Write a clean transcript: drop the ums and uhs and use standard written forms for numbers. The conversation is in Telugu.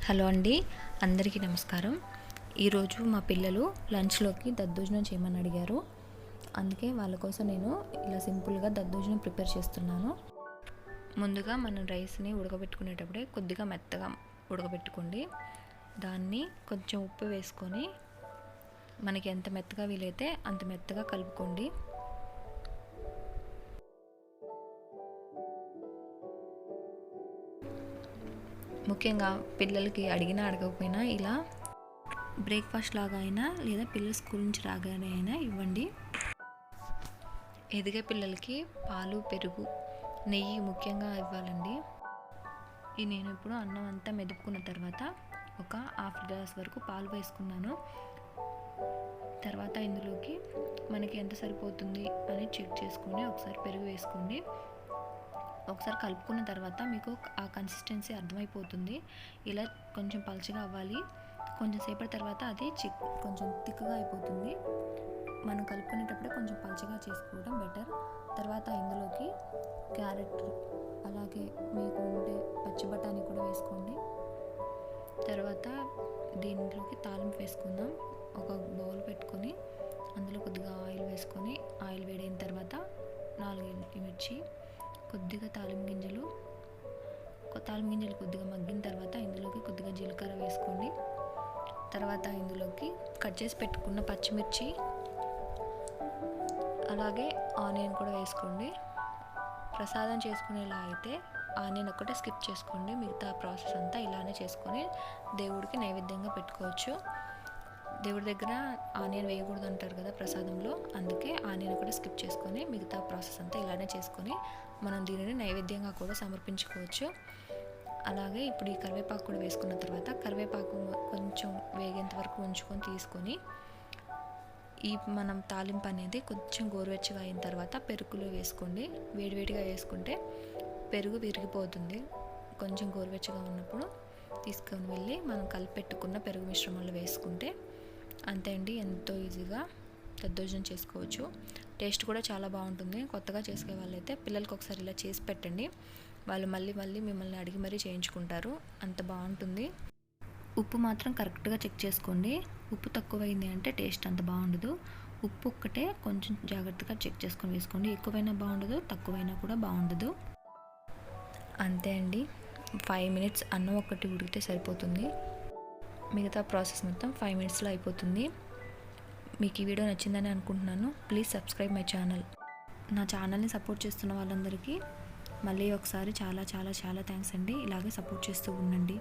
హలో అండి, అందరికీ నమస్కారం. ఈరోజు మా పిల్లలు లంచ్లోకి దద్దోజనం చేయమని అడిగారు. అందుకే వాళ్ళ కోసం నేను ఇలా సింపుల్గా దద్దోజనం ప్రిపేర్ చేస్తున్నాను. ముందుగా మనం రైస్ని ఉడకబెట్టుకునేటప్పుడే కొద్దిగా మెత్తగా ఉడకబెట్టుకోండి. దాన్ని కొంచెం ఉప్పు వేసుకొని మనకి ఎంత మెత్తగా వీలైతే అంత మెత్తగా కలుపుకోండి. ముఖ్యంగా పిల్లలకి అడిగినా అడగకపోయినా ఇలా బ్రేక్ఫాస్ట్ లాగా అయినా లేదా పిల్లలు స్కూల్ నుంచి రాగానే అయినా ఇవ్వండి. ఎదిగే పిల్లలకి పాలు, పెరుగు, నెయ్యి ముఖ్యంగా ఇవ్వాలండి. నేను ఇప్పుడు అన్నం అంతా మెదుపుకున్న తర్వాత ఒక హాఫ్ గ్లాస్ వరకు పాలు వేసుకున్నాను. తర్వాత ఇందులోకి మనకి ఎంత సరిపోతుంది అని చెక్ చేసుకొని ఒకసారి పెరుగు వేసుకోండి. ఒకసారి కలుపుకున్న తర్వాత మీకు ఆ కన్సిస్టెన్సీ అర్థమైపోతుంది. ఇలా కొంచెం పలచగా అవ్వాలి. కొంచెం సేపటి తర్వాత అది కొంచెం థిక్గా అయిపోతుంది. మనం కలుపుకునేటప్పుడే కొంచెం పలచగా చేసుకోవడం బెటర్. తర్వాత ఇందులోకి క్యారెట్, అలాగే మీకు ఉండే పచ్చి బఠానీ కూడా వేసుకోండి. తర్వాత దీంట్లోకి తాలింపు వేసుకుందాం. ఒక బౌల్ పెట్టుకొని అందులో కొద్దిగా ఆయిల్ వేసుకొని, ఆయిల్ వేడైన తర్వాత 4 ఎండుమిర్చి, కొద్దిగా తాలింపు గింజలు కొద్దిగా మగ్గిన తర్వాత ఇందులోకి కొద్దిగా జీలకర్ర వేసుకోండి. తర్వాత ఇందులోకి కట్ చేసి పెట్టుకున్న పచ్చిమిర్చి, అలాగే ఆనియన్ కూడా వేసుకోండి. ప్రసాదం చేసుకునేలా అయితే ఆనియన్ ఒక్కటే స్కిప్ చేసుకోండి. మిగతా ప్రాసెస్ అంతా ఇలానే చేసుకొని దేవుడికి నైవేద్యంగా పెట్టుకోవచ్చు. దేవుడి దగ్గర ఆనియన్ వేయకూడదు అంటారు కదా ప్రసాదంలో, అందుకే ఆనియన్ కూడా స్కిప్ చేసుకొని మిగతా ప్రాసెస్ అంతా ఇలానే చేసుకొని మనం దీనిని నైవేద్యంగా కూడా సమర్పించుకోవచ్చు. అలాగే ఇప్పుడు ఈ కరివేపాకు కూడా వేసుకున్న తర్వాత కరివేపాకు కొంచెం వేగేంత వరకు ఉంచుకొని తీసుకొని ఈ మనం తాలింపు అనేది కొంచెం గోరువెచ్చగా అయిన తర్వాత పెరుగులో వేసుకోండి. వేడివేడిగా వేసుకుంటే పెరుగు విరిగిపోతుంది. కొంచెం గోరువెచ్చగా ఉన్నప్పుడు తీసుకొని వెళ్ళి మనం కలిపెట్టుకున్న పెరుగు మిశ్రమంలో వేసుకుంటే అంతే అండి. ఎంతో ఈజీగా దద్దోజనం చేసుకోవచ్చు. టేస్ట్ కూడా చాలా బాగుంటుంది. కొత్తగా చేసుకునే వాళ్ళైతే పిల్లలకి ఒకసారి ఇలా చేసి పెట్టండి. వాళ్ళు మళ్ళీ మిమ్మల్ని అడిగి మరీ చేయించుకుంటారు. అంత బాగుంటుంది. ఉప్పు మాత్రం కరెక్ట్గా చెక్ చేసుకోండి. ఉప్పు తక్కువైంది అంటే టేస్ట్ అంత బాగుండదు. ఉప్పు ఒక్కటే కొంచెం జాగ్రత్తగా చెక్ చేసుకొని వేసుకోండి. ఎక్కువైనా బాగుండదు, తక్కువైనా కూడా బాగుండదు. అంతే అండి. 5 మినిట్స్ అన్నం ఒక్కటి ఉడికితే సరిపోతుంది. మిగతా ప్రాసెస్ మొత్తం 5 మినిట్స్లో అయిపోతుంది. మీకు ఈ వీడియో నచ్చిందని అనుకుంటున్నాను. Please subscribe my channel. నా ఛానల్ని సపోర్ట్ చేస్తున్న వాళ్ళందరికీ మళ్ళీ ఒకసారి చాలా చాలా చాలా థ్యాంక్స్ అండి. ఇలాగే సపోర్ట్ చేస్తూ ఉండండి.